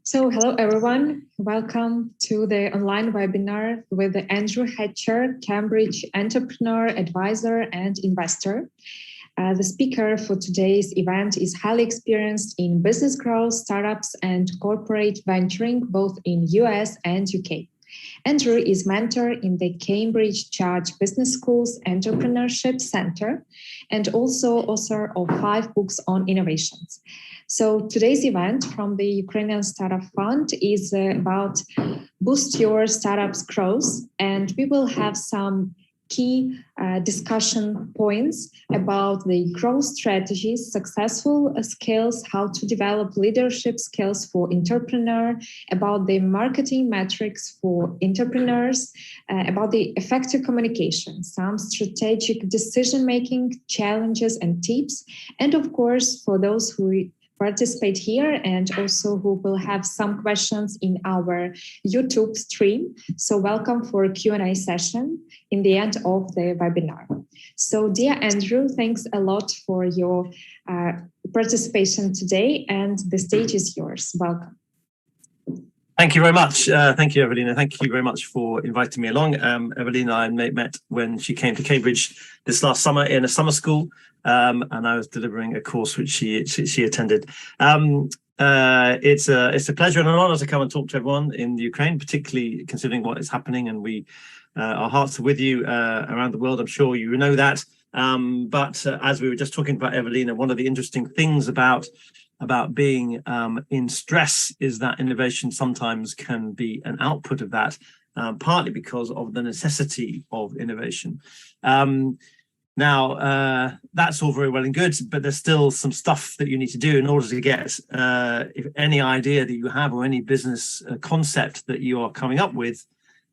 So hello, everyone. Welcome to the online webinar with Andrew Hatcher, Cambridge entrepreneur, advisor, and investor. The speaker for today's event is highly experienced in business growth, startups, and corporate venturing, both in US and UK. Andrew is mentor in the Cambridge Charge Business School's Entrepreneurship Center and also author of 5 books on innovations. So today's event from the Ukrainian Startup Fund is about boost your startup's growth, and we will have some key discussion points about the growth strategies, successful skills, how to develop leadership skills for entrepreneur, about the marketing metrics for entrepreneurs, about the effective communication, some strategic decision-making challenges and tips, and of course, for those who participate here and also who will have some questions in our YouTube stream. So welcome for a Q&A session in the end of the webinar. So dear Andrew, thanks a lot for your participation today, and the stage is yours. Welcome. Thank you very much. Thank you, Evelina. Thank you very much for inviting me along. Evelina and I met when she came to Cambridge this last summer in a summer school, and I was delivering a course which she attended. It's a pleasure and an honor to come and talk to everyone in Ukraine, particularly considering what is happening, and our hearts are with you around the world. I'm sure you know that. But as we were just talking about, Evelina, one of the interesting things about being in stress is that innovation sometimes can be an output of that, partly because of the necessity of innovation. Now, that's all very well and good, but there's still some stuff that you need to do in order to get if any idea that you have or any business concept that you are coming up with.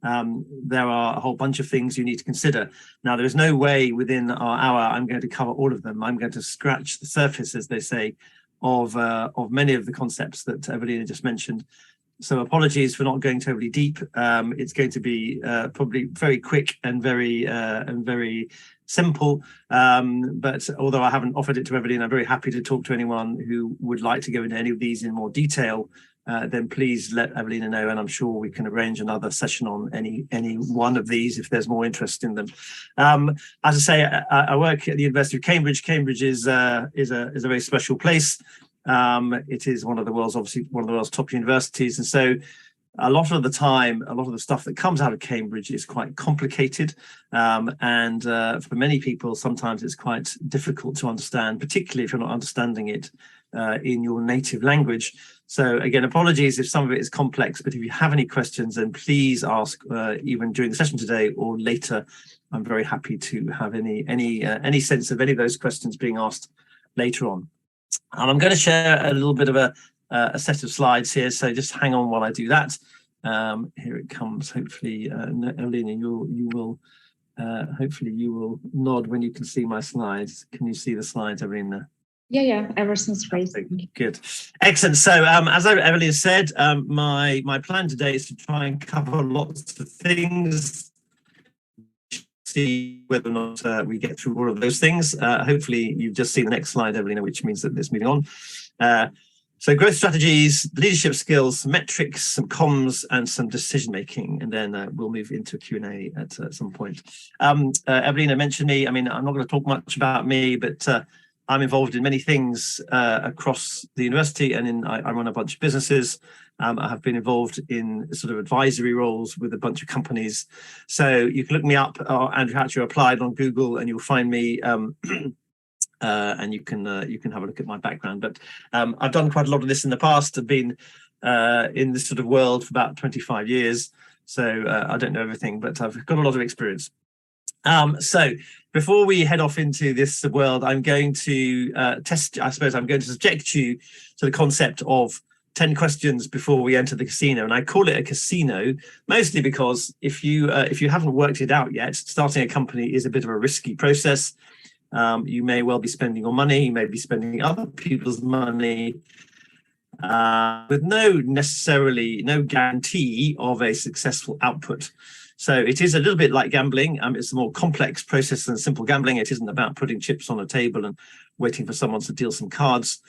There are a whole bunch of things you need to consider. Now, there is no way within our hour I'm going to cover all of them. I'm going to scratch the surface, as they say, of many of the concepts that Evelina just mentioned. So apologies for not going totally deep. It's going to be probably very quick and very simple. But although I haven't offered it to Evelina, I'm very happy to talk to anyone who would like to go into any of these in more detail. Then please let Evelina know, and I'm sure we can arrange another session on any one of these if there's more interest in them. As I say, I work at the University of Cambridge. Cambridge is a very special place. It is one of the world's top universities, and so a lot of the time, a lot of the stuff that comes out of Cambridge is quite complicated, and for many people, sometimes it's quite difficult to understand, particularly if you're not understanding it in your native language. So again, apologies if some of it is complex, but if you have any questions, then please ask even during the session today or later. I'm very happy to have any sense of any of those questions being asked later on. And I'm going to share a little bit of a set of slides here, so just hang on while I do that. Here it comes. Hopefully, Evelina, you will nod when you can see my slides. Can you see the slides, Evelina? Yeah, everything's great. Good, excellent. So as Evelina said, my plan today is to try and cover lots of things. See whether or not we get through all of those things. Hopefully, you've just seen the next slide, Evelina, which means that it's moving on. So growth strategies, leadership skills, metrics, some comms, and some decision making, and then we'll move into a Q&A at some point. Evelina mentioned me. I mean, I'm not going to talk much about me, but I'm involved in many things across the university, and I run a bunch of businesses. I have been involved in sort of advisory roles with a bunch of companies. So you can look me up, Andrew Hatcher Applied on Google, and you'll find me. And you can have a look at my background. But I've done quite a lot of this in the past. I've been in this sort of world for about 25 years. So I don't know everything, but I've got a lot of experience. So before we head off into this world, I'm going to I'm going to subject you to the concept of 10 questions before we enter the casino. And I call it a casino mostly because if you haven't worked it out yet, starting a company is a bit of a risky process. You may well be spending your money, you may be spending other people's money with no guarantee of a successful output. So it is a little bit like gambling. It's a more complex process than simple gambling. It isn't about putting chips on a table and waiting for someone to deal some cards.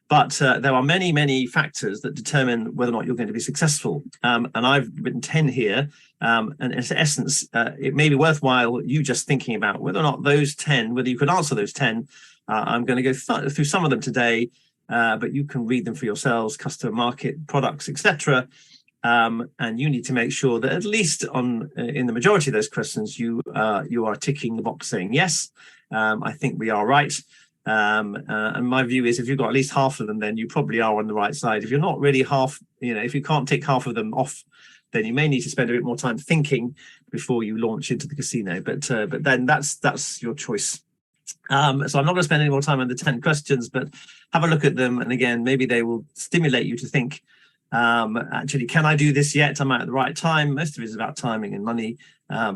But there are many, many factors that determine whether or not you're going to be successful. And I've written 10 here. And in essence, it may be worthwhile you just thinking about whether or not those 10, whether you can answer those 10. I'm going to go through some of them today, but you can read them for yourselves, customer, market, products, etc. And you need to make sure that at least in the majority of those questions, you are ticking the box saying, yes, I think we are right. And my view is if you've got at least half of them, then you probably are on the right side. If you're not really if you can't tick half of them off, then you may need to spend a bit more time thinking before you launch into the casino. But then that's your choice. So I'm not going to spend any more time on the 10 questions, but have a look at them. And again, maybe they will stimulate you to think, actually, can I do this yet? Am I at the right time? Most of it is about timing and money.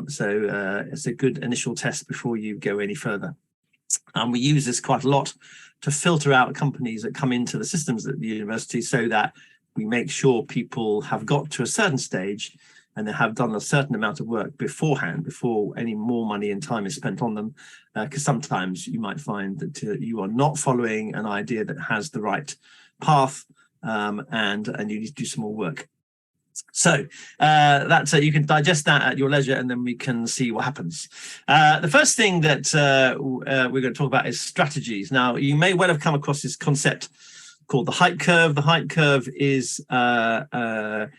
So it's a good initial test before you go any further. We use this quite a lot to filter out companies that come into the systems at the university so that we make sure people have got to a certain stage and they have done a certain amount of work beforehand, before any more money and time is spent on them. Because sometimes you might find that you are not following an idea that has the right path, and you need to do some more work. So that's you can digest that at your leisure, and then we can see what happens. The first thing that we're going to talk about is strategies. Now, you may well have come across this concept called the hype curve. The hype curve is a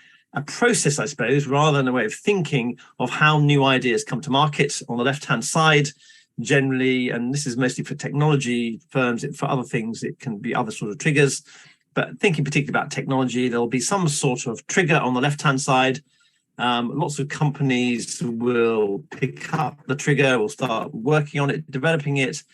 process, I suppose, rather than a way of thinking of how new ideas come to market. On the left-hand side, generally, and this is mostly for technology firms, for other things, it can be other sort of triggers. But thinking particularly about technology, there'll be some sort of trigger on the left-hand side. Lots of companies will pick up the trigger, will start working on it, developing it.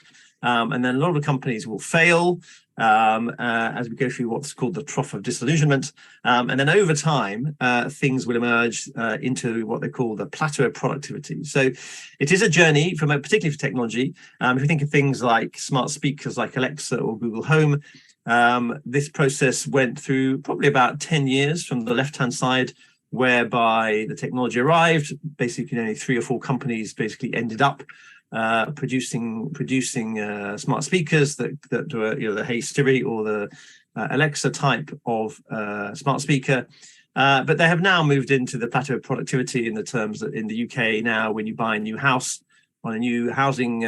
And then a lot of companies will fail as we go through what's called the trough of disillusionment. And then over time, things will emerge into what they call the plateau of productivity. So it is a journey, particularly for technology. If you think of things like smart speakers like Alexa or Google Home, this process went through probably about 10 years from the left-hand side, whereby the technology arrived. Basically, only 3 or 4 companies basically ended up producing smart speakers that were the Hey Siri or the Alexa type of smart speaker. But they have now moved into the plateau of productivity in the terms that in the UK now, when you buy a new house, on a new housing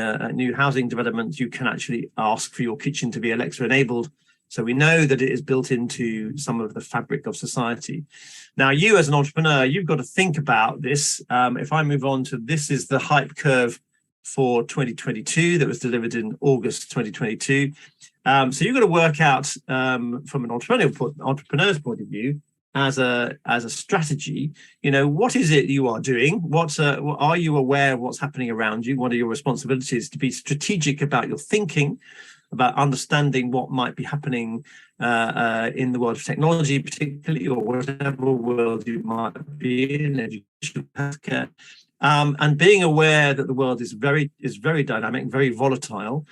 development, you can actually ask for your kitchen to be Alexa enabled. So we know that it is built into some of the fabric of society. Now, you as an entrepreneur, you've got to think about this. If I move on to this is the hype curve for 2022 that was delivered in August 2022. So you've got to work out from an entrepreneur's point of view, as a strategy, what is it you are doing? What are you aware of what's happening around you? What are your responsibilities to be strategic about your thinking, about understanding what might be happening in the world of technology, particularly, or whatever world you might be in, education, healthcare, and being aware that the world is very dynamic, very volatile,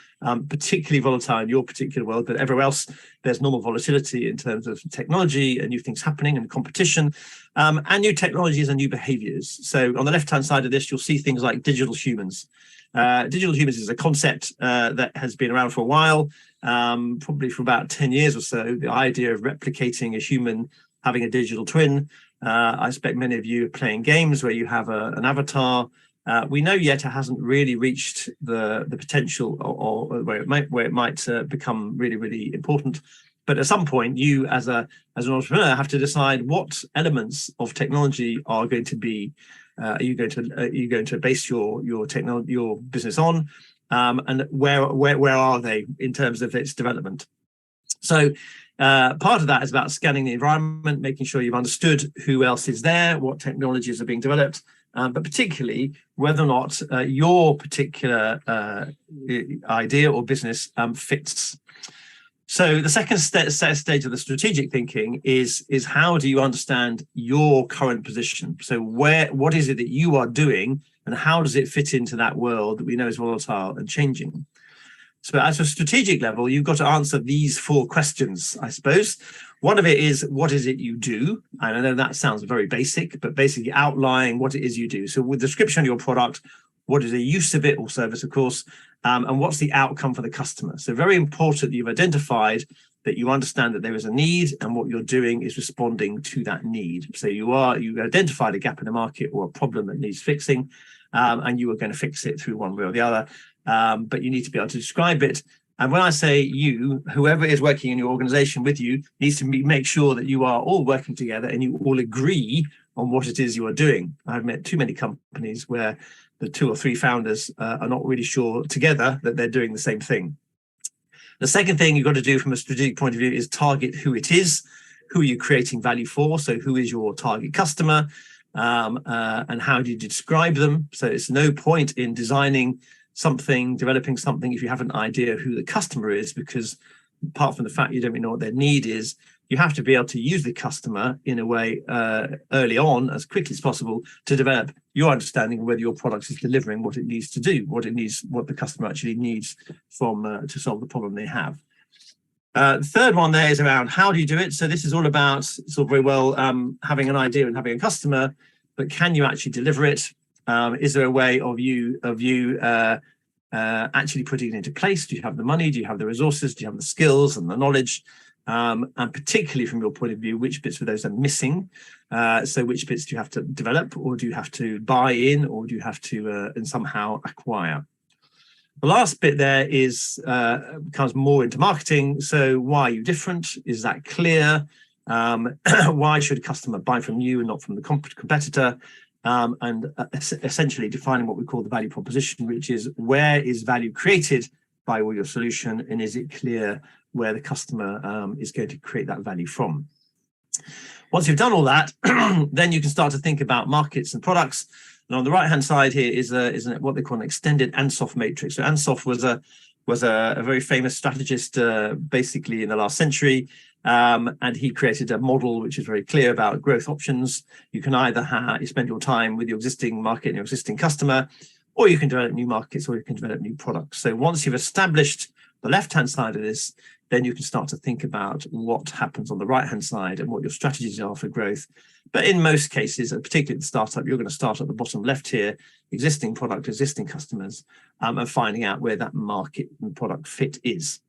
particularly volatile in your particular world, but everywhere else there's normal volatility in terms of technology and new things happening and competition, and new technologies and new behaviors. So on the left-hand side of this, you'll see things like digital humans. Digital humans is a concept that has been around for a while, probably for about 10 years or so. The idea of replicating a human, having a digital twin. I expect many of you are playing games where you have an avatar. We know yet it hasn't really reached the potential or where it might become really, really important. But at some point, you as an entrepreneur have to decide what elements of technology are going to be. Are you going to base your business on, and where are they in terms of its development? So part of that is about scanning the environment, making sure you've understood who else is there, what technologies are being developed, but particularly whether or not your particular idea or business fits. So the second stage of the strategic thinking is how do you understand your current position? So what is it that you are doing, and how does it fit into that world that we know is volatile and changing? So at a strategic level, you've got to answer these 4 questions, I suppose. One of it is, what is it you do? And I know that sounds very basic, but basically outline what it is you do. So with the description of your product, what is the use of it or service, of course, and what's the outcome for the customer? So very important that you've identified that you understand that there is a need and what you're doing is responding to that need. So you identified a gap in the market or a problem that needs fixing, and you are going to fix it through one way or the other. But you need to be able to describe it. And when I say you, whoever is working in your organization with you needs to make sure that you are all working together and you all agree on what it is you are doing. I've met too many companies where the 2 or 3 founders are not really sure together that they're doing the same thing. The second thing you've got to do from a strategic point of view is target who it is. Who are you creating value for? So who is your target customer? And how do you describe them? So it's no point in designing something, developing something if you have an idea of who the customer is, because apart from the fact you don't really know what their need is, you have to be able to use the customer in a way early on, as quickly as possible, to develop your understanding of whether your product is delivering what it needs to do, what the customer actually needs from to solve the problem they have. The third one there is around how do you do it. So this is all about, it's all very well having an idea and having a customer, but can you actually deliver it? Is there a way of you actually putting it into place? Do you have the money? Do you have the resources? Do you have the skills and the knowledge? And particularly from your point of view, which bits of those are missing? So which bits do you have to develop, or do you have to buy in, or do you have to and somehow acquire? The last bit there is becomes more into marketing. So why are you different? Is that clear? Why should a customer buy from you and not from the competitor? And essentially defining what we call the value proposition, which is where is value created by your solution, and is it clear where the customer is going to create that value from? Once you've done all that, then you can start to think about markets and products. And on the right-hand side here is what they call an extended Ansoff matrix. So Ansoff was a very famous strategist, basically in the last century. And he created a model which is very clear about growth options. You can either you spend your time with your existing market and your existing customer, or you can develop new markets, or you can develop new products. So once you've established the left-hand side of this, then you can start to think about what happens on the right-hand side and what your strategies are for growth. But in most cases, and particularly at the startup, you're going to start at the bottom left here, existing product, existing customers, and finding out where that market and product fit is.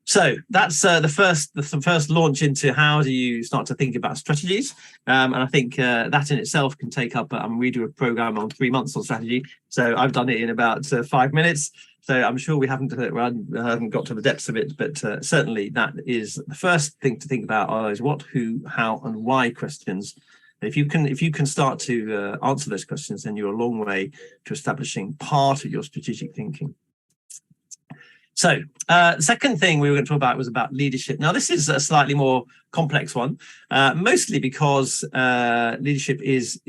So that's the first launch into how do you start to think about strategies. And I think that in itself can take up, we do a program on 3 months on strategy. So I've done it in about 5 minutes. So I'm sure we haven't got to the depths of it, but certainly that is the first thing to think about are those what, who, how, and why questions. And if you can start to answer those questions, then you're a long way to establishing part of your strategic thinking. So the second thing we were going to talk about was about leadership. Now, this is a slightly more complex one, mostly because leadership is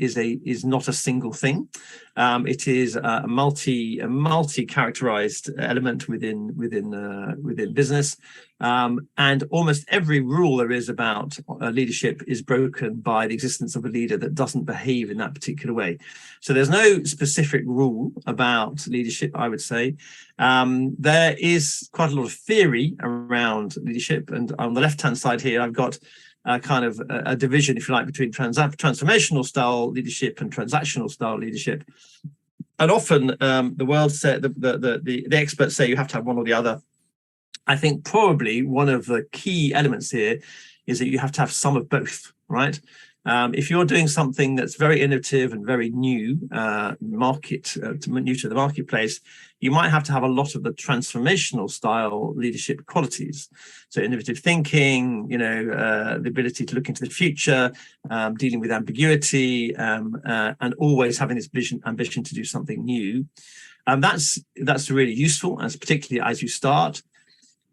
not a single thing. It is a multi-characterized element within business. And almost every rule there is about leadership is broken by the existence of a leader that doesn't behave in that particular way. So there's no specific rule about leadership, I would say. There is quite a lot of theory around leadership. And on the left-hand side here, I've got kind of a division, if you like, between transformational style leadership and transactional style leadership. And often the world said the experts say you have to have one or the other. I think probably one of the key elements here is that you have to have some of both, right? If you're doing something that's very innovative and very new, new to the marketplace, you might have to have a lot of the transformational style leadership qualities. So innovative thinking, the ability to look into the future, dealing with ambiguity, and always having this ambition to do something new. And that's really useful, as particularly as you start.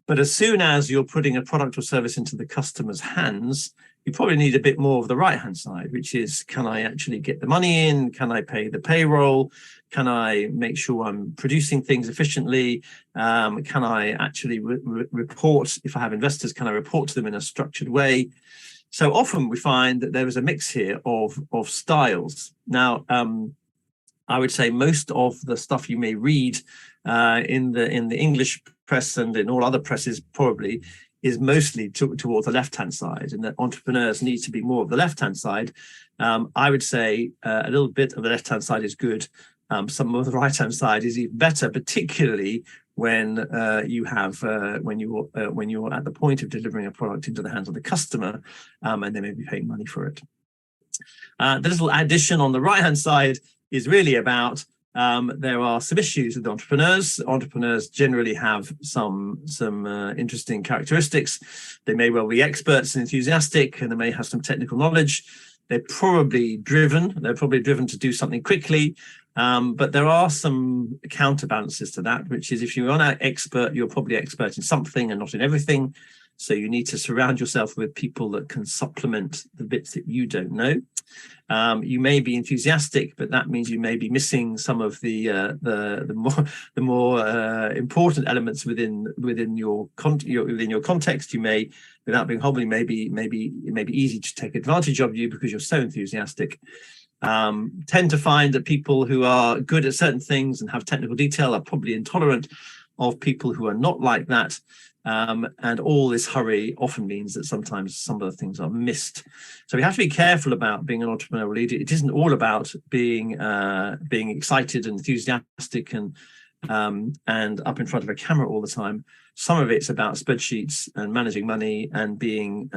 But as soon as you're putting a product or service into the customer's hands, you probably need a bit more of the right-hand side, which is, can I actually get the money in? Can I pay the payroll? Can I make sure I'm producing things efficiently? Can I actually report, if I have investors, can I report to them in a structured way? So often we find that there is a mix here of styles. Now, I would say most of the stuff you may read in the English press and in all other presses probably is mostly towards the left-hand side, and that entrepreneurs need to be more of the left-hand side. I would say a little bit of the left-hand side is good. Some of the right-hand side is even better, particularly when you're at the point of delivering a product into the hands of the customer, and they may be paying money for it. The little addition on the right-hand side is really about there are some issues with entrepreneurs. Entrepreneurs generally have some interesting characteristics. They may well be experts and enthusiastic, and they may have some technical knowledge. They're probably driven. They're probably driven to do something quickly. But there are some counterbalances to that, which is if you're an expert, you're probably expert in something and not in everything. So you need to surround yourself with people that can supplement the bits that you don't know. You may be enthusiastic, but that means you may be missing some of the more important elements within your context. You may, without being humble, it may be easy to take advantage of you because you're so enthusiastic. Tend to find that people who are good at certain things and have technical detail are probably intolerant of people who are not like that. And all this hurry often means that sometimes some of the things are missed. So we have to be careful about being an entrepreneurial leader. It isn't all about being excited and enthusiastic and up in front of a camera all the time. Some of it's about spreadsheets and managing money and being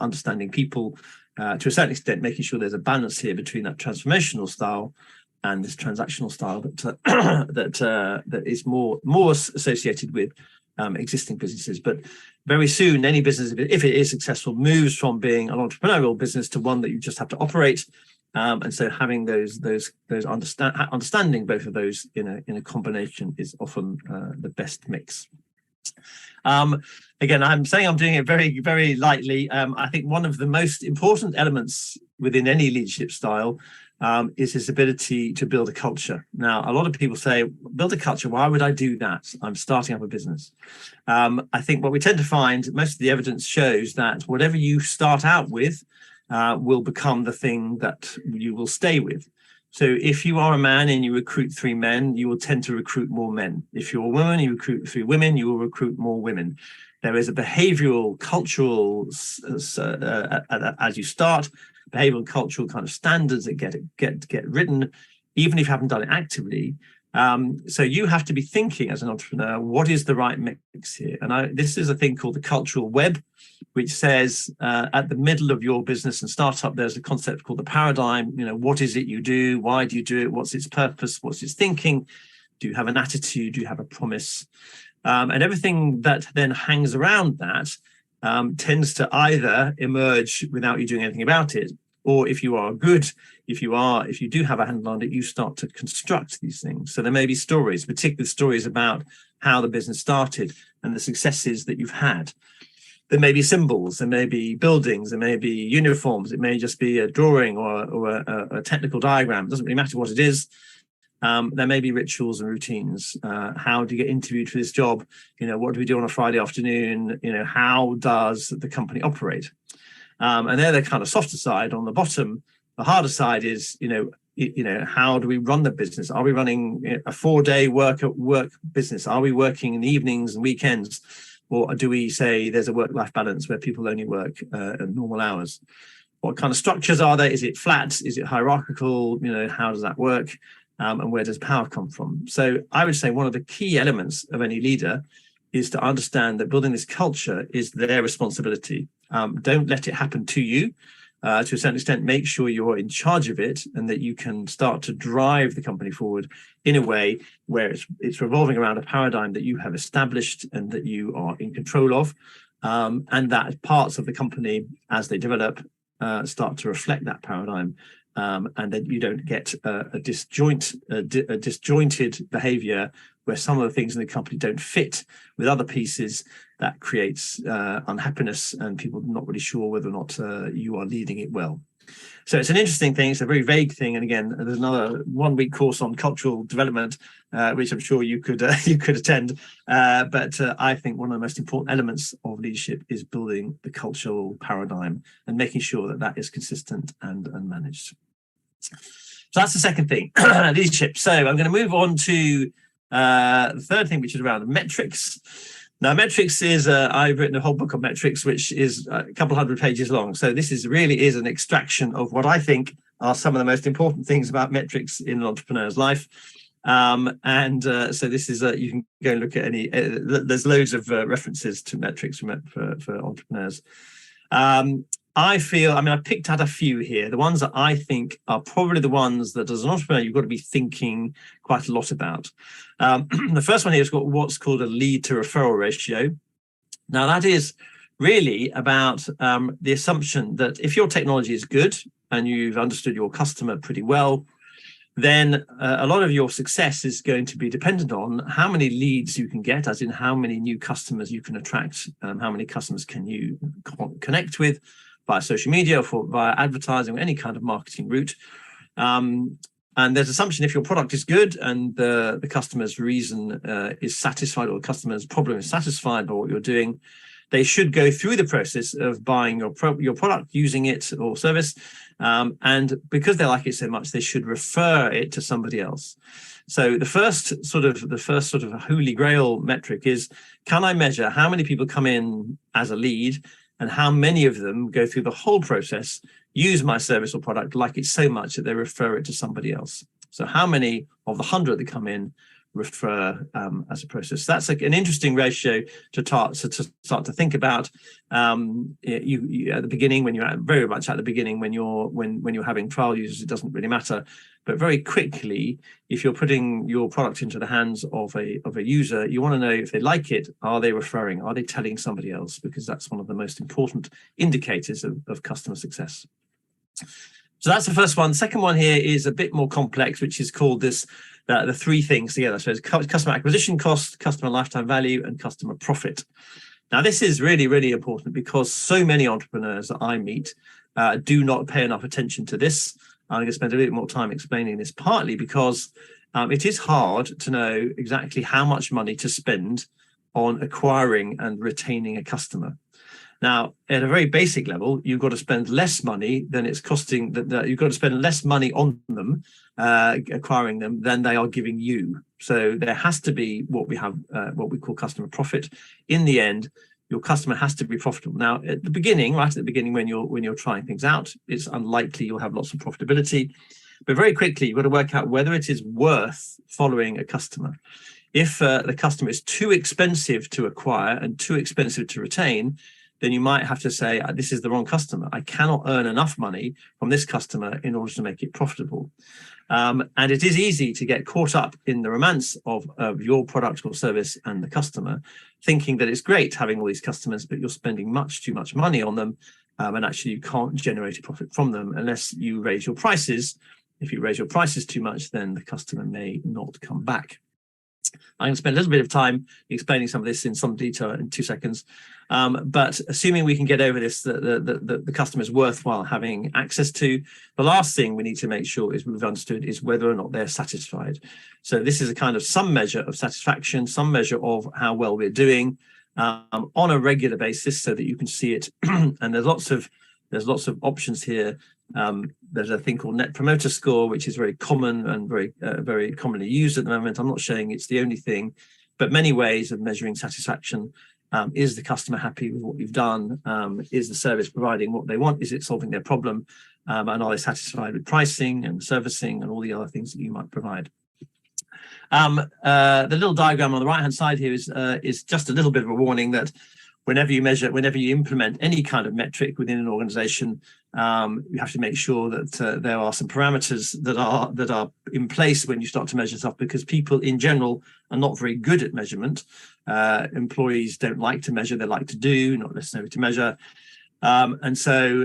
understanding people to a certain extent, making sure there's a balance here between that transformational style and this transactional style that is more associated with existing businesses. But very soon, any business, if it is successful, moves from being an entrepreneurial business to one that you just have to operate. And so having those understanding both of those in a combination is often the best mix. Again, I'm saying I'm doing it very, very lightly. I think one of the most important elements within any leadership style is his ability to build a culture. Now, a lot of people say, build a culture, why would I do that? I'm starting up a business. I think what we tend to find, most of the evidence shows that whatever you start out with will become the thing that you will stay with. So if you are a man and you recruit 3 men, you will tend to recruit more men. If you're a woman, you recruit 3 women, you will recruit more women. There is a behavioral, cultural, as you start, behavioral and cultural kind of standards that get written, even if you haven't done it actively. So you have to be thinking as an entrepreneur, what is the right mix here? And this is a thing called the cultural web, which says at the middle of your business and startup, there's a concept called the paradigm. What is it you do? Why do you do it? What's its purpose? What's its thinking? Do you have an attitude? Do you have a promise? And everything that then hangs around that tends to either emerge without you doing anything about it, or if you do have a handle on it, you start to construct these things. So there may be stories, particular stories about how the business started and the successes that you've had. There may be symbols, there may be buildings, there may be uniforms, it may just be a drawing or a technical diagram. It doesn't really matter what it is. There may be rituals and routines. How do you get interviewed for this job? What do we do on a Friday afternoon? How does the company operate? And they're the kind of softer side. On the bottom, the harder side is, how do we run the business? Are we running a 4-day work business? Are we working in the evenings and weekends? Or do we say there's a work-life balance where people only work at normal hours? What kind of structures are there? Is it flat? Is it hierarchical? How does that work? And where does power come from? So I would say one of the key elements of any leader is to understand that building this culture is their responsibility. Don't let it happen to you. To a certain extent, make sure you're in charge of it and that you can start to drive the company forward in a way where it's revolving around a paradigm that you have established and that you are in control of, and that parts of the company, as they develop, start to reflect that paradigm, and that you don't get a disjointed behavior where some of the things in the company don't fit with other pieces. That creates unhappiness and people are not really sure whether or not you are leading it well. So it's an interesting thing. It's a very vague thing. And again, there's another 1-week course on cultural development, which I'm sure you could attend. But I think one of the most important elements of leadership is building the cultural paradigm and making sure that is consistent and managed. So that's the second thing, leadership. So I'm going to move on to the third thing, which is around metrics. Now, metrics is, I've written a whole book on metrics, which is a couple hundred pages long. So this is really an extraction of what I think are some of the most important things about metrics in an entrepreneur's life. So this is, you can go and look at any, there's loads of references to metrics for entrepreneurs. I picked out a few here. The ones that I think are probably the ones that as an entrepreneur, you've got to be thinking quite a lot about. The first one here is what's called a lead to referral ratio. Now that is really about the assumption that if your technology is good and you've understood your customer pretty well, then a lot of your success is going to be dependent on how many leads you can get, as in how many new customers you can attract, how many customers can you connect with via social media or via advertising or any kind of marketing route. And there's assumption if your product is good and the customer's reason is satisfied, or the customer's problem is satisfied by what you're doing, they should go through the process of buying your product, using it or service. And because they like it so much, they should refer it to somebody else. So the first sort of holy grail metric is, can I measure how many people come in as a lead and how many of them go through the whole process, use my service or product, like it so much that they refer it to somebody else? So how many of the 100 that come in refer as a process? That's an interesting ratio to start to think about. You at the beginning, when you're very much at the beginning, when you're having trial users, it doesn't really matter. But very quickly, if you're putting your product into the hands of a user, you want to know if they like it. Are they referring? Are they telling somebody else? Because that's one of the most important indicators of customer success. So that's the first one. The second one here is a bit more complex, which is called the three things together. So it's customer acquisition cost, customer lifetime value, and customer profit. Now, this is really, really important because so many entrepreneurs that I meet do not pay enough attention to this. I'm going to spend a bit more time explaining this, partly because it is hard to know exactly how much money to spend on acquiring and retaining a customer. Now, at a very basic level, you've got to spend less money than it's costing. You've got to spend less money on them, acquiring them, than they are giving you. So there has to be what we call customer profit. In the end, your customer has to be profitable. Now, right at the beginning, when you're trying things out, it's unlikely you'll have lots of profitability. But very quickly, you've got to work out whether it is worth following a customer. If the customer is too expensive to acquire and too expensive to retain, then you might have to say, this is the wrong customer. I cannot earn enough money from this customer in order to make it profitable. And it is easy to get caught up in the romance of your product or service and the customer, thinking that it's great having all these customers, but you're spending much too much money on them. And actually, you can't generate a profit from them unless you raise your prices. If you raise your prices too much, then the customer may not come back. I'm going to spend a little bit of time explaining some of this in some detail in 2 seconds. But assuming we can get over this, the customer is worthwhile having access to, the last thing we need to make sure is we've understood is whether or not they're satisfied. So this is a kind of some measure of satisfaction, some measure of how well we're doing on a regular basis, so that you can see it. And there's lots of options here. There's a thing called Net Promoter Score, which is very common and very commonly used at the moment. I'm not saying it's the only thing, but many ways of measuring satisfaction. Is the customer happy with what you've done? Is the service providing what they want? Is it solving their problem? And are they satisfied with pricing and servicing and all the other things that you might provide? The little diagram on the right-hand side here is just a little bit of a warning that whenever you implement any kind of metric within an organization, you have to make sure that there are some parameters that are in place when you start to measure stuff, because people in general are not very good at measurement. Employees don't like to measure, they like to do, not necessarily to measure. And so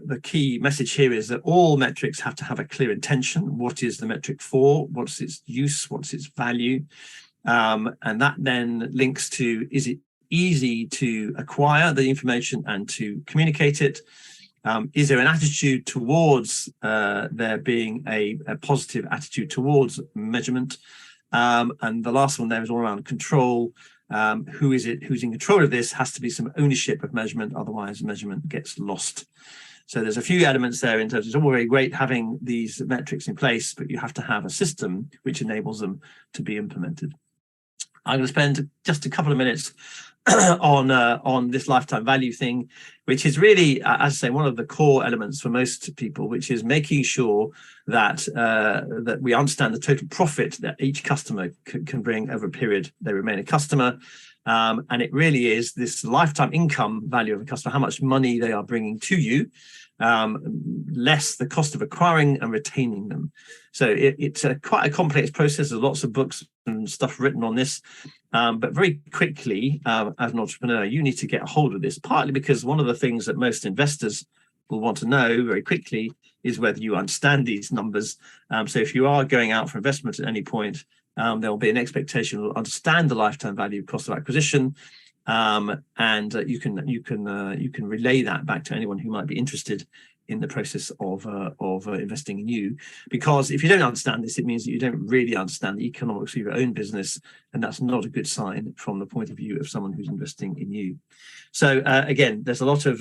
the key message here is that all metrics have to have a clear intention. What is the metric for? What's its use? What's its value? And that then links to, is it easy to acquire the information and to communicate it? Is there an attitude towards there being a positive attitude towards measurement? And the last one there is all around control. Who's in control of this? Has to be some ownership of measurement, otherwise measurement gets lost. So there's a few elements there in terms of it's all very great having these metrics in place, but you have to have a system which enables them to be implemented. I'm going to spend just a couple of minutes on this lifetime value thing, which is really, as I say, one of the core elements for most people, which is making sure that that we understand the total profit that each customer can bring over a period they remain a customer. And it really is this lifetime income value of a customer, how much money they are bringing to you, less the cost of acquiring and retaining them. So it's quite a complex process. There's lots of books and stuff written on this. But very quickly, as an entrepreneur, you need to get a hold of this, partly because one of the things that most investors will want to know very quickly is whether you understand these numbers. So if you are going out for investment at any point, there will be an expectation to understand the lifetime value cost of acquisition, and you can relay that back to anyone who might be interested in the process of investing in you. Because if you don't understand this, it means that you don't really understand the economics of your own business, and that's not a good sign from the point of view of someone who's investing in you. So again, there's a lot of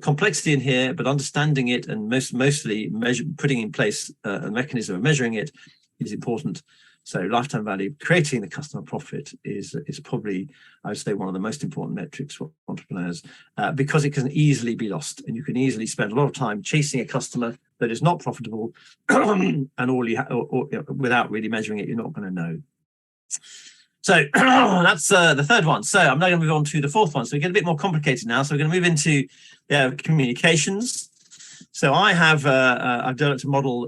complexity in here, but understanding it and mostly putting in place a mechanism of measuring it is important. So lifetime value, creating the customer profit is probably, I would say, one of the most important metrics for entrepreneurs, because it can easily be lost, and you can easily spend a lot of time chasing a customer that is not profitable, and without really measuring it, you're not going to know. So that's the third one. So I'm now going to move on to the fourth one. So we get a bit more complicated now. So we're going to move into communications. So I have I've developed a model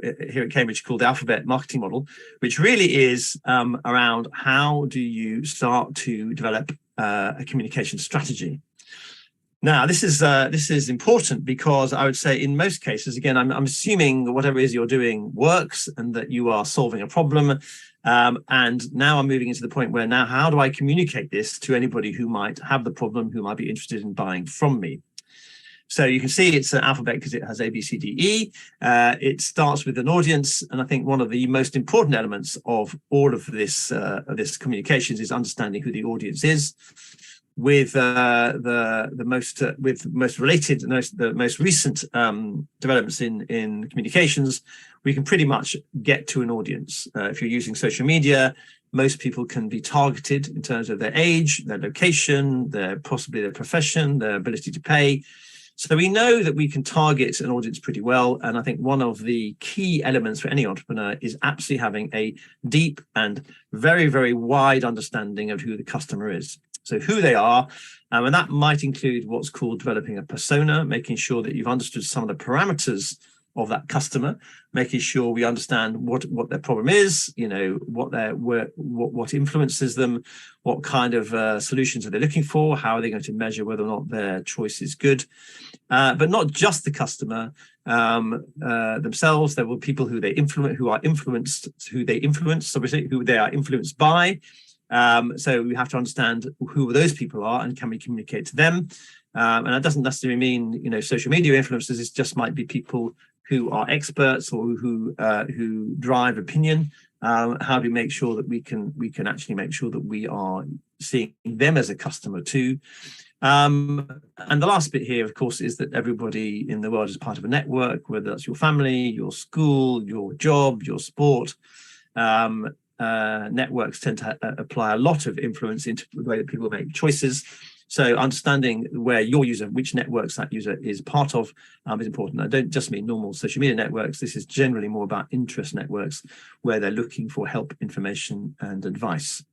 here at Cambridge called the Alphabet Marketing Model, which really is around how do you start to develop a communication strategy. Now, this is important because I would say in most cases, again, I'm assuming that whatever it is you're doing works and that you are solving a problem. And now I'm moving into the point where now how do I communicate this to anybody who might have the problem, who might be interested in buying from me? So you can see it's an alphabet because it has A, B, C, D, E. It starts with an audience. And I think one of the most important elements of all of this communications is understanding who the audience is. With the most recent developments in communications, we can pretty much get to an audience. If you're using social media, most people can be targeted in terms of their age, their location, possibly their profession, their ability to pay. So we know that we can target an audience pretty well. And I think one of the key elements for any entrepreneur is absolutely having a deep and very, very wide understanding of who the customer is. So who they are, and that might include what's called developing a persona, making sure that you've understood some of the parameters of that customer, making sure we understand what their problem is, what influences them, what kind of solutions are they looking for, how are they going to measure whether or not their choice is good, but not just the customer themselves. There will be people who they influence, who they are influenced by. So we have to understand who those people are and can we communicate to them. And that doesn't necessarily mean, social media influencers. It just might be people who are experts or who drive opinion. How do we make sure that we can actually make sure that we are seeing them as a customer too? And the last bit here, of course, is that everybody in the world is part of a network, whether that's your family, your school, your job, your sport. Networks tend to apply a lot of influence into the way that people make choices. So understanding where your user, which networks that user is part of, is important. I don't just mean normal social media networks. This is generally more about interest networks where they're looking for help, information, and advice.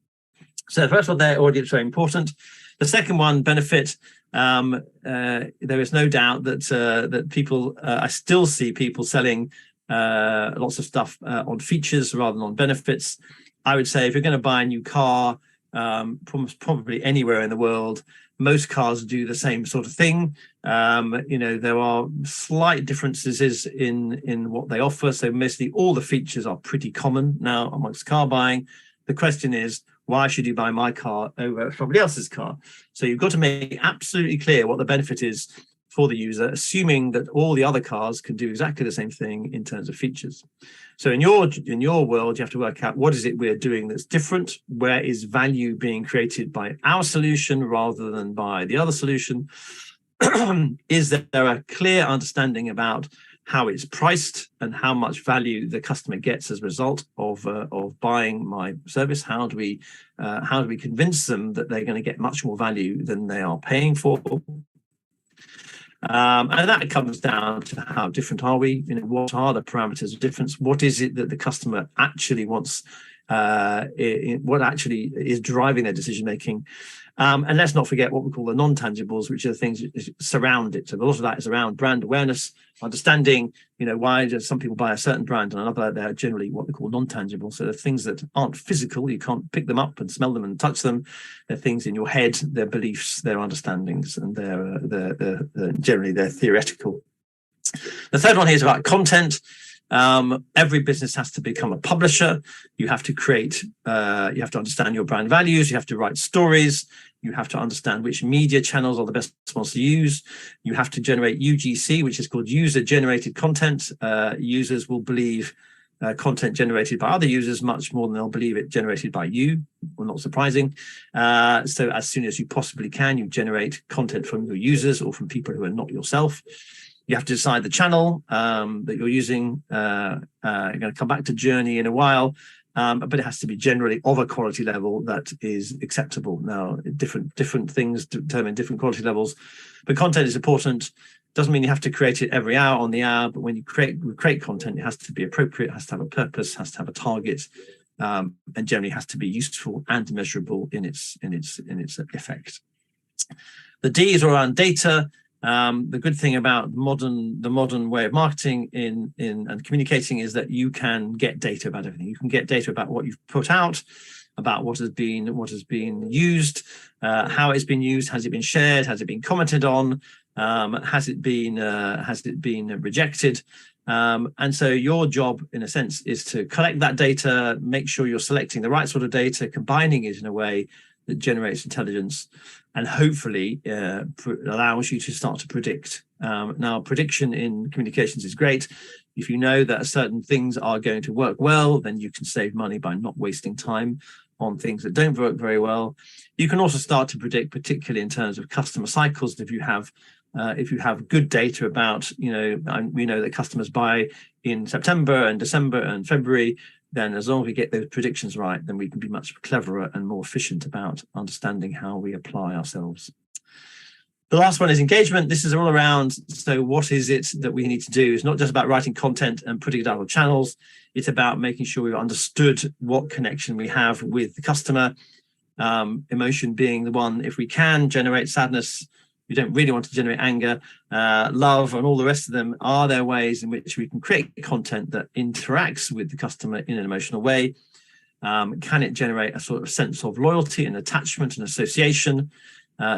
So the first one there, audience, very important. The second one, benefit. There is no doubt that people, I still see people selling lots of stuff on features rather than on benefits. I would say if you're going to buy a new car, probably anywhere in the world, most cars do the same sort of thing. There are slight differences in what they offer. So mostly all the features are pretty common now amongst car buying. The question is, why should you buy my car over somebody else's car? So you've got to make absolutely clear what the benefit is for the user, assuming that all the other cars can do exactly the same thing in terms of features. So in your world, you have to work out what is it we're doing that's different, where is value being created by our solution rather than by the other solution, is that there a clear understanding about how it's priced and how much value the customer gets as a result of buying my service. How do we convince them that they're going to get much more value than they are paying for? And that comes down to how different are we? What are the parameters of difference? What is it that the customer actually wants? What actually is driving their decision making? And let's not forget what we call the non-tangibles, which are the things that surround it. So a lot of that is around brand awareness, understanding, why do some people buy a certain brand and another. They're generally what we call non-tangible. So they're things that aren't physical. You can't pick them up and smell them and touch them. They're things in your head, their beliefs, their understandings, and they're generally they're theoretical. The third one here is about content. Every business has to become a publisher. You have to create, you have to understand your brand values. You have to write stories. You have to understand which media channels are the best ones to use. You have to generate UGC, which is called user generated content. Users will believe content generated by other users much more than they'll believe it generated by you. Well, not surprising. So as soon as you possibly can, you generate content from your users or from people who are not yourself. You have to decide the channel that you're using. I'm going to come back to journey in a while, but it has to be generally of a quality level that is acceptable. Now, different things determine different quality levels, but content is important. Doesn't mean you have to create it every hour on the hour, but when you create content, it has to be appropriate, has to have a purpose, has to have a target, and generally has to be useful and measurable in its effect. The D is around data. The good thing about the modern way of marketing and communicating is that you can get data about everything. You can get data about what you've put out, about what has been used, how it's been used, has it been shared, has it been commented on, has it been rejected. And so your job, in a sense, is to collect that data, make sure you're selecting the right sort of data, combining it in a way that generates intelligence, and hopefully allows you to start to predict. Now, prediction in communications is great. If you know that certain things are going to work well, then you can save money by not wasting time on things that don't work very well. You can also start to predict, particularly in terms of customer cycles. If you have good data about, we know that customers buy in September and December and February, then as long as we get those predictions right, then we can be much cleverer and more efficient about understanding how we apply ourselves. The last one is engagement. This is all around, so what is it that we need to do? It's not just about writing content and putting it out on channels. It's about making sure we've understood what connection we have with the customer. Emotion being the one, if we can generate sadness, we don't really want to generate anger, love, and all the rest of them. Are there ways in which we can create content that interacts with the customer in an emotional way? Can it generate a sort of sense of loyalty and attachment and association?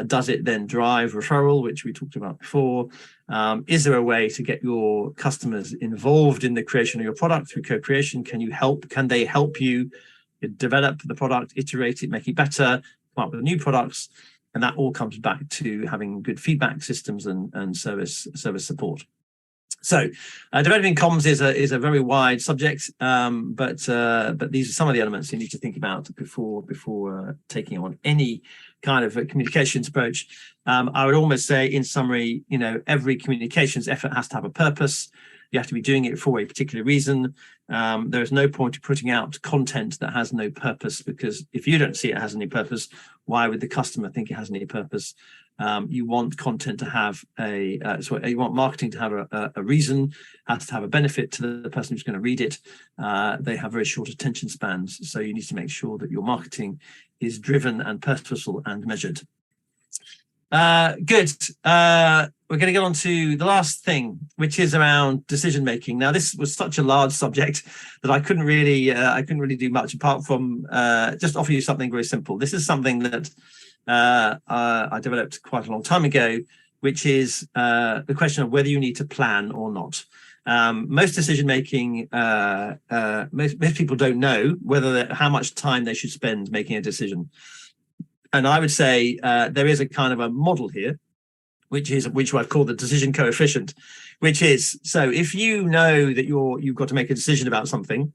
Does it then drive referral, which we talked about before? Is there a way to get your customers involved in the creation of your product through co-creation? Can they help you develop the product, iterate it, make it better, come up with new products? And that all comes back to having good feedback systems and service support. So developing comms is a very wide subject, but these are some of the elements you need to think about before taking on any kind of a communications approach. I would almost say, in summary, every communications effort has to have a purpose. You have to be doing it for a particular reason. There is no point in putting out content that has no purpose, because if you don't see it has any purpose, why would the customer think it has any purpose? You want content to have you want marketing to have a reason, has to have a benefit to the person who's going to read it. They have very short attention spans, so you need to make sure that your marketing is driven and purposeful and measured. Good. We're going to get on to the last thing, which is around decision making. Now, this was such a large subject that I couldn't really do much apart from just offer you something very simple. This is something that I developed quite a long time ago, which is the question of whether you need to plan or not. Most decision making, most people don't know how much time they should spend making a decision. And I would say there is a kind of a model here, which I've called the decision coefficient, which is, so if you know that you've got to make a decision about something,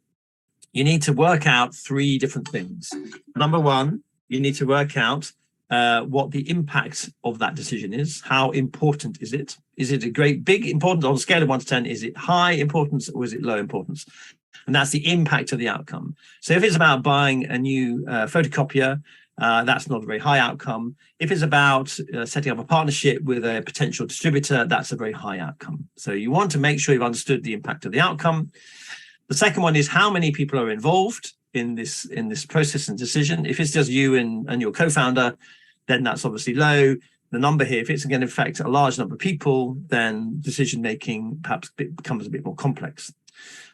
you need to work out three different things. Number one, you need to work out what the impact of that decision is. How important is it? Is it a great big importance on a scale of 1 to 10? Is it high importance or is it low importance? And that's the impact of the outcome. So if it's about buying a new photocopier, that's not a very high outcome. If it's about setting up a partnership with a potential distributor, that's a very high outcome. So you want to make sure you've understood the impact of the outcome. The second one is how many people are involved in this process and decision. If it's just you and your co-founder, then that's obviously low. The number here, if it's going to affect a large number of people, then decision making perhaps becomes a bit more complex.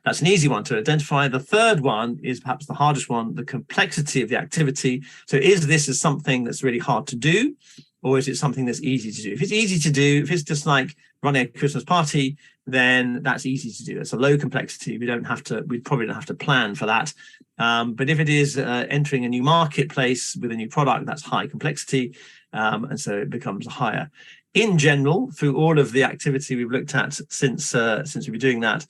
That's an easy one to identify. The third one is perhaps the hardest one, the complexity of the activity. So is this something that's really hard to do, or is it something that's easy to do? If it's easy to do, if it's just like running a Christmas party, then that's easy to do. It's a low complexity. We probably don't have to plan for that. But if it is entering a new marketplace with a new product, that's high complexity. And so it becomes higher. In general, through all of the activity we've looked at since we've been doing that,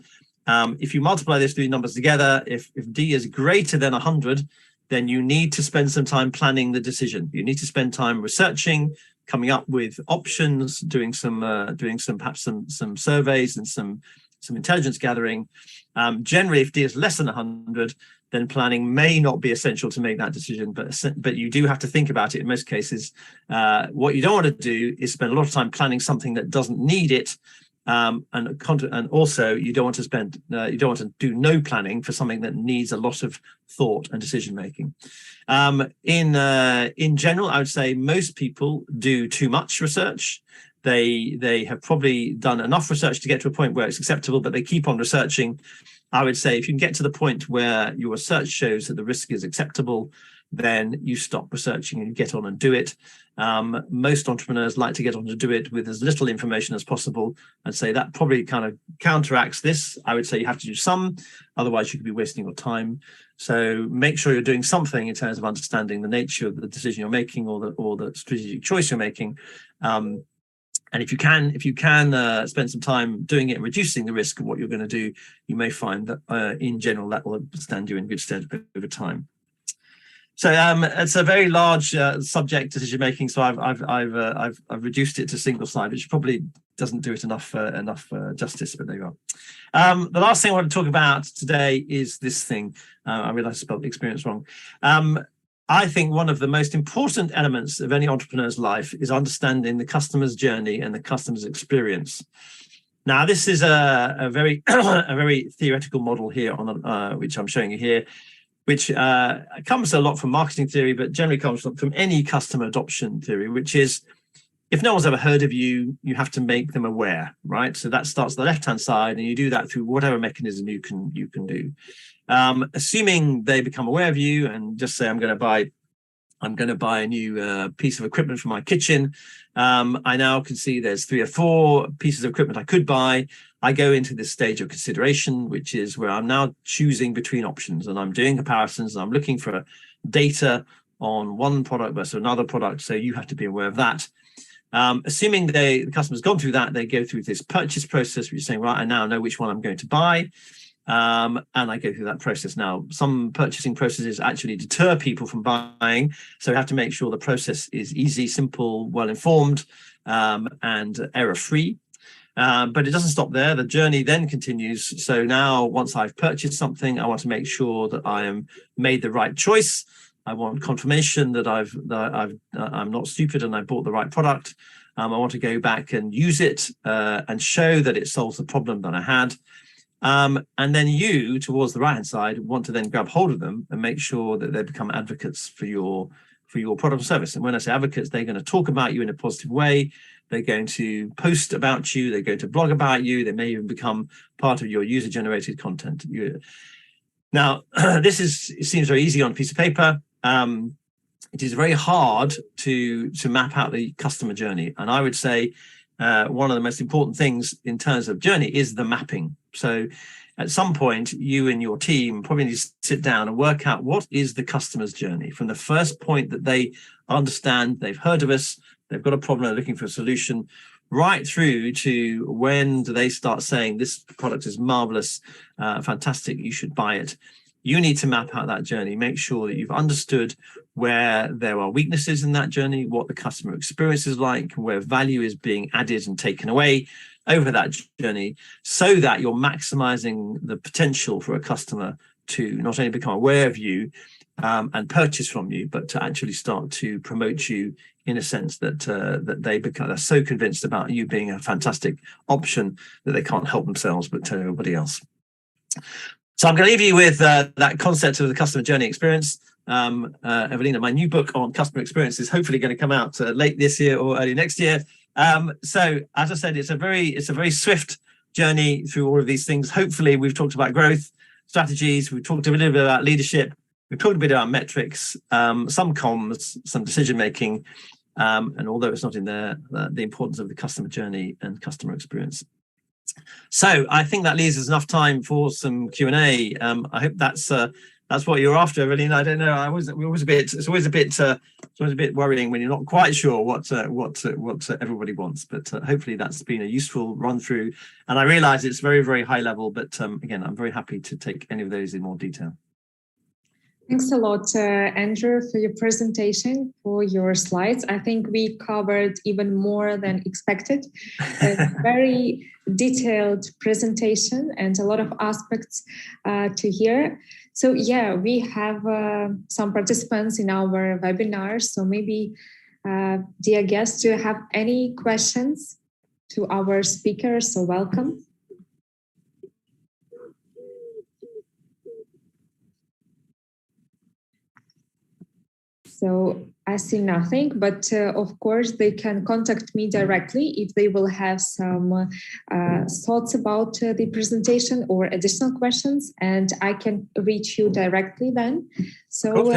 if you multiply those three numbers together, if D is greater than 100, then you need to spend some time planning the decision. You need to spend time researching, coming up with options, doing some surveys and some intelligence gathering. Generally, if D is less than 100, then planning may not be essential to make that decision, but you do have to think about it in most cases. What you don't want to do is spend a lot of time planning something that doesn't need it. And also you don't want to do no planning for something that needs a lot of thought and decision making. In general, I would say most people do too much research. They have probably done enough research to get to a point where it's acceptable, but they keep on researching. I would say if you can get to the point where your research shows that the risk is acceptable, then you stop researching and get on and do it. Most entrepreneurs like to get on to do it with as little information as possible. I'd say that probably kind of counteracts this. I would say you have to do some, otherwise you could be wasting your time. So make sure you're doing something in terms of understanding the nature of the decision you're making or the strategic choice you're making. And if you can spend some time doing it and reducing the risk of what you're going to do, you may find that in general that will stand you in good stead over time. So it's a very large subject, decision making. So I've reduced it to single slide, which probably doesn't do it enough justice. But there you are. The last thing I want to talk about today is this thing. I realize I spelled Expereince wrong. I think one of the most important elements of any entrepreneur's life is understanding the customer's journey and the customer's experience. Now, this is a very a very theoretical model here on which I'm showing you here, which comes a lot from marketing theory, but generally comes from any customer adoption theory, which is if no one's ever heard of you, you have to make them aware, right? So that starts on the left-hand side, and you do that through whatever mechanism you can do. Assuming they become aware of you and just say, I'm going to buy a new piece of equipment for my kitchen. I now can see there's 3 or 4 pieces of equipment I could buy. I go into this stage of consideration, which is where I'm now choosing between options and I'm doing comparisons and I'm looking for data on one product versus another product. So you have to be aware of that. Assuming the customer's gone through that, they go through this purchase process, which is saying, right, I now know which one I'm going to buy. And I go through that process. Now, some purchasing processes actually deter people from buying. So we have to make sure the process is easy, simple, well-informed, and error-free. But it doesn't stop there. The journey then continues. So now, once I've purchased something, I want to make sure that I am made the right choice. I want confirmation that I'm not stupid and I bought the right product. I want to go back and use it and show that it solves the problem that I had. And then you, towards the right-hand side, want to then grab hold of them and make sure that they become advocates for your product or service. And when I say advocates, they're going to talk about you in a positive way. They're going to post about you. They're going to blog about you. They may even become part of your user-generated content. Now, it seems very easy on a piece of paper. It is very hard to map out the customer journey. And I would say one of the most important things in terms of journey is the mapping. So at some point, you and your team probably need to sit down and work out what is the customer's journey from the first point that they understand, they've heard of us, they've got a problem, they're looking for a solution, right through to when do they start saying this product is marvelous, fantastic, you should buy it. you need to map out that journey, make sure that you've understood where there are weaknesses in that journey, what the customer experience is like, where value is being added and taken away over that journey, so that you're maximizing the potential for a customer to not only become aware of you and purchase from you, but to actually start to promote you in a sense that they're so convinced about you being a fantastic option that they can't help themselves but tell everybody else. So I'm going to leave you with that concept of the customer journey experience. Evelina, my new book on customer experience is hopefully going to come out late this year or early next year. So as I said, it's a very swift journey through all of these things. Hopefully we've talked about growth strategies, we've talked a little bit about leadership, we've talked a bit about metrics, some comms, some decision making, and although it's not in there, the importance of the customer journey and customer experience. So I think that leaves us enough time for some Q&A. I hope that's what you're after, Evelina. I don't know. It's always a bit worrying when you're not quite sure what everybody wants. But hopefully that's been a useful run through. And I realise it's very, very high level. But again, I'm very happy to take any of those in more detail. Thanks a lot, Andrew, for your presentation, for your slides. I think we covered even more than expected. A very detailed presentation and a lot of aspects to hear. So yeah, we have some participants in our webinar. So maybe, dear guests, do you have any questions to our speakers? So welcome. So I see nothing, but of course they can contact me directly if they will have some thoughts about the presentation or additional questions, and I can reach you directly then. So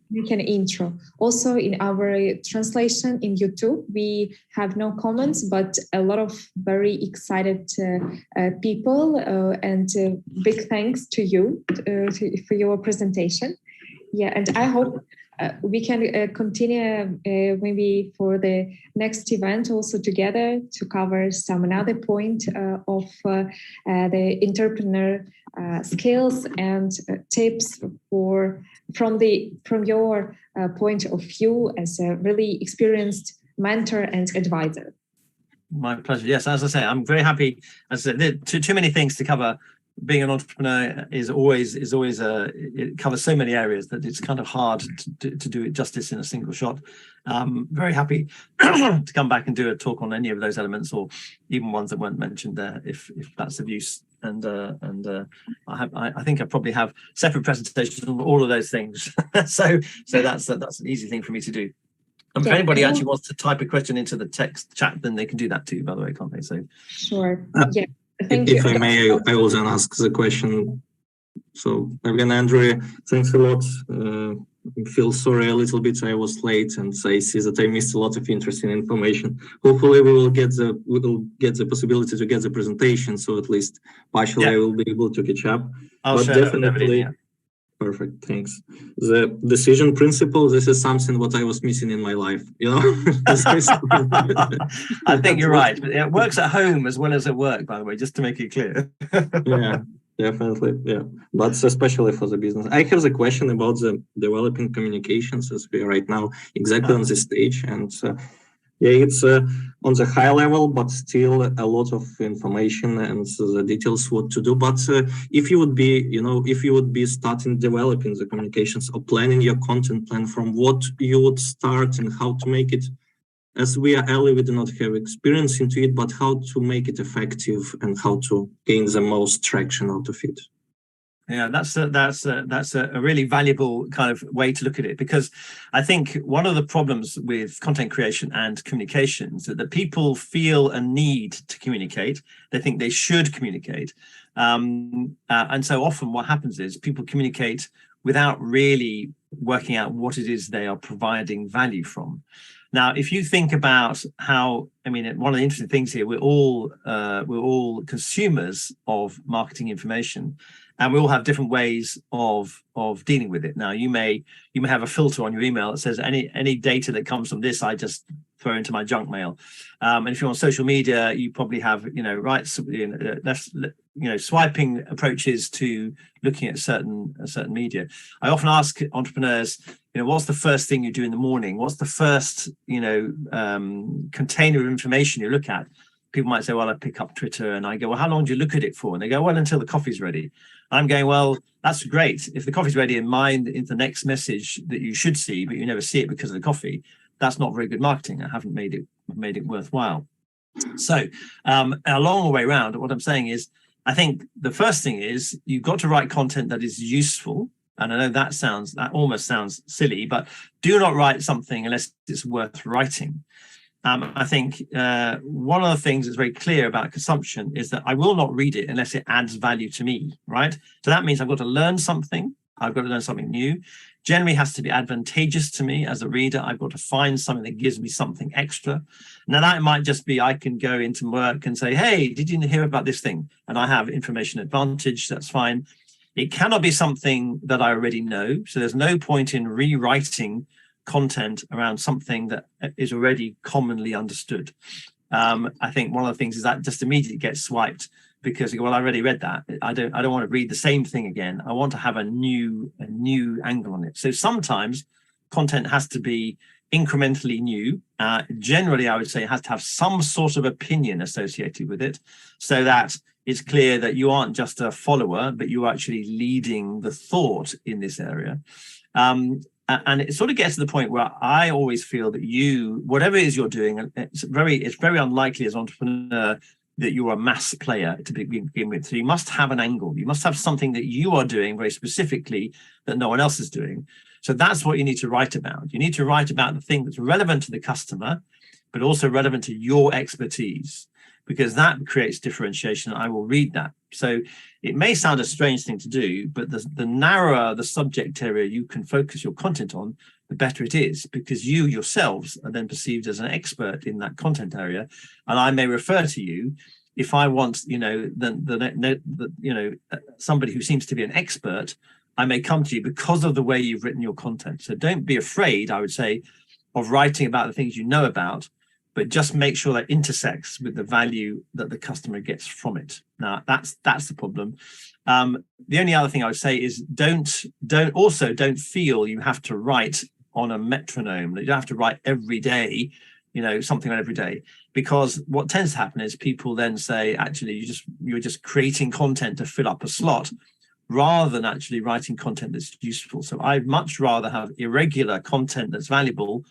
we can intro. Also in our translation in YouTube, we have no comments, but a lot of very excited people, and big thanks to you for your presentation. Yeah, and I hope we can continue maybe for the next event also together to cover some another point of the entrepreneur skills and tips from your point of view as a really experienced mentor and advisor. My pleasure. Yes, as I say, I'm very happy. As I said, there are too many things to cover. Being an entrepreneur is always it covers so many areas that it's kind of hard to do it justice in a single shot. Very happy to come back and do a talk on any of those elements, or even ones that weren't mentioned there, if that's of use. And I think I probably have separate presentations on all of those things. so that's an easy thing for me to do. And if anybody actually wants to type a question into the text chat, then they can do that too, by the way, can't they? So sure. Yeah. If I may, I will then ask the question. So again, Andrew, thanks a lot. I feel sorry a little bit I was late, and I see that I missed a lot of interesting information. Hopefully we will get the possibility to get the presentation, so at least partially I will be able to catch up. I'll share definitely. Perfect, thanks. The decision principle, this is something what I was missing in my life, you know? I think you're right. It works at home as well as at work, by the way, just to make it clear. Yeah, definitely, yeah. But especially for the business. I have the question about the developing communications, as we are right now exactly on this stage. And yeah, it's on the high level, but still a lot of information and the details what to do. But if you would be starting developing the communications or planning your content plan, from what you would start and how to make it, as we are early, we do not have experience into it, but how to make it effective and how to gain the most traction out of it. Yeah, that's a really valuable kind of way to look at it, because I think one of the problems with content creation and communications is that people feel a need to communicate. They think they should communicate. And so often what happens is people communicate without really working out what it is they are providing value from. Now, if you think about how, I mean, one of the interesting things here, we're all consumers of marketing information. And we all have different ways of dealing with it. Now, you may have a filter on your email that says any data that comes from this, I just throw into my junk mail. And if you're on social media, you probably have, swiping approaches to looking at certain media. I often ask entrepreneurs, what's the first thing you do in the morning? What's the first, container of information you look at? People might say, well, I pick up Twitter, and I go, well, how long do you look at it for? And they go, well, until the coffee's ready. I'm going, well, that's great. If the coffee's ready and mind is the next message that you should see, but you never see it because of the coffee, that's not very good marketing. I haven't made it worthwhile. So along the way around, what I'm saying is, I think the first thing is you've got to write content that is useful. And I know that almost sounds silly, but do not write something unless it's worth writing. I think one of the things that's very clear about consumption is that I will not read it unless it adds value to me, right? So that means I've got to learn something. I've got to learn something new. Generally has to be advantageous to me as a reader. I've got to find something that gives me something extra. Now that might just be, I can go into work and say, hey, did you hear about this thing? And I have information advantage, that's fine. It cannot be something that I already know. So there's no point in rewriting content around something that is already commonly understood. I think one of the things is that just immediately gets swiped because you go, well, I already read that. I don't want to read the same thing again. I want to have a new angle on it. So sometimes content has to be incrementally new. Generally, I would say it has to have some sort of opinion associated with it, so that it's clear that you aren't just a follower, but you're actually leading the thought in this area. And it sort of gets to the point where I always feel that whatever it is you're doing, it's very unlikely as an entrepreneur that you're a mass player to begin with. So you must have an angle. You must have something that you are doing very specifically that no one else is doing. So that's what you need to write about. You need to write about the thing that's relevant to the customer, but also relevant to your expertise, because that creates differentiation. I will read that. So it may sound a strange thing to do, but the narrower the subject area you can focus your content on, the better it is, because you yourselves are then perceived as an expert in that content area. And I may refer to you if I want, somebody who seems to be an expert. I may come to you because of the way you've written your content. So don't be afraid, I would say, of writing about the things you know about, but just make sure that intersects with the value that the customer gets from it. Now, that's the problem. The only other thing I would say is don't feel you have to write on a metronome. You don't have to write every day, something on every day, because what tends to happen is people then say, actually, you're just creating content to fill up a slot, rather than actually writing content that's useful. So I'd much rather have irregular content that's valuable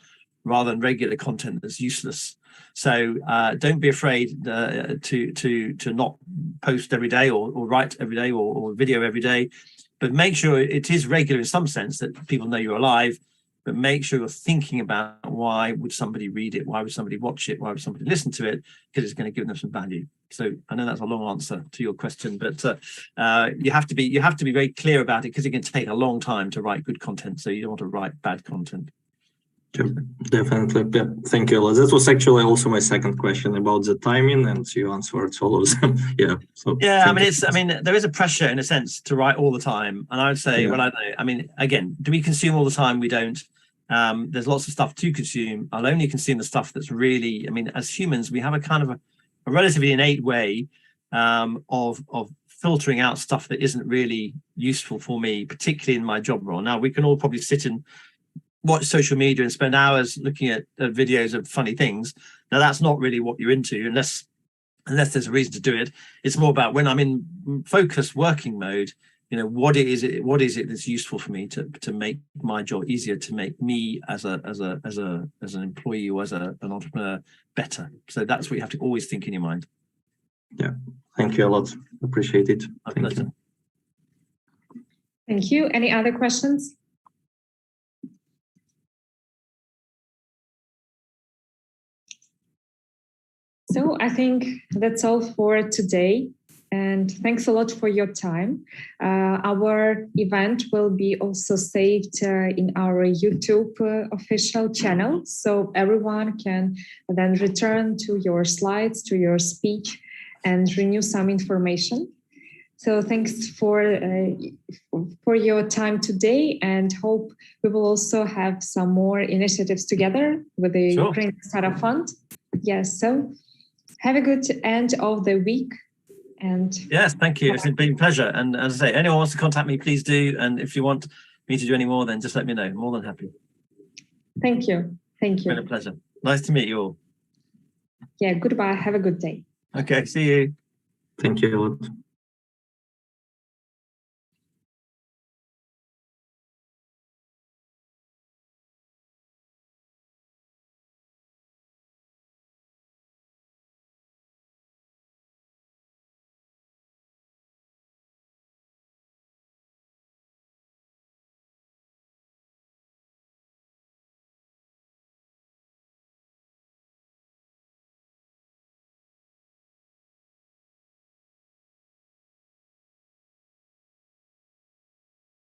rather than regular content that's useless. So don't be afraid to not post every day or write every day or video every day, but make sure it is regular in some sense, that people know you're alive, but make sure you're thinking about why would somebody read it? Why would somebody watch it? Why would somebody listen to it? Because it's going to give them some value. So I know that's a long answer to your question, but you have to be very clear about it, because it can take a long time to write good content. So you don't want to write bad content. Definitely. Yeah. Thank you. That was actually also my second question about the timing, and you answered all of them. Yeah. So yeah, there is a pressure in a sense to write all the time. And I would say, well, I don't know. Again, do we consume all the time? We don't. There's lots of stuff to consume. I'll only consume the stuff that's really, as humans, we have a kind of a relatively innate way of filtering out stuff that isn't really useful for me, particularly in my job role. Now, we can all probably sit and watch social media and spend hours looking at videos of funny things. Now, that's not really what you're into unless there's a reason to do it. It's more about when I'm in focused working mode, what is it that's useful for me to make my job easier, to make me as an employee or as an entrepreneur better. So that's what you have to always think in your mind. Yeah. Thank you a lot. Appreciate it. Thank you. Thank you. Any other questions? So I think that's all for today. And thanks a lot for your time. Our event will be also saved in our YouTube official channel. So everyone can then return to your slides, to your speech, and renew some information. So thanks for your time today, and hope we will also have some more initiatives together with the Ukraine Startup Fund. Yes, so have a good end of the week. And yes, thank you. It's been a pleasure. And as I say, anyone wants to contact me, please do. And if you want me to do any more, then just let me know. More than happy. thank you. Thank It's been you. a pleasure. Nice to meet you all. Yeah, goodbye. Have a good day. Okay, see you. Thank you a lot.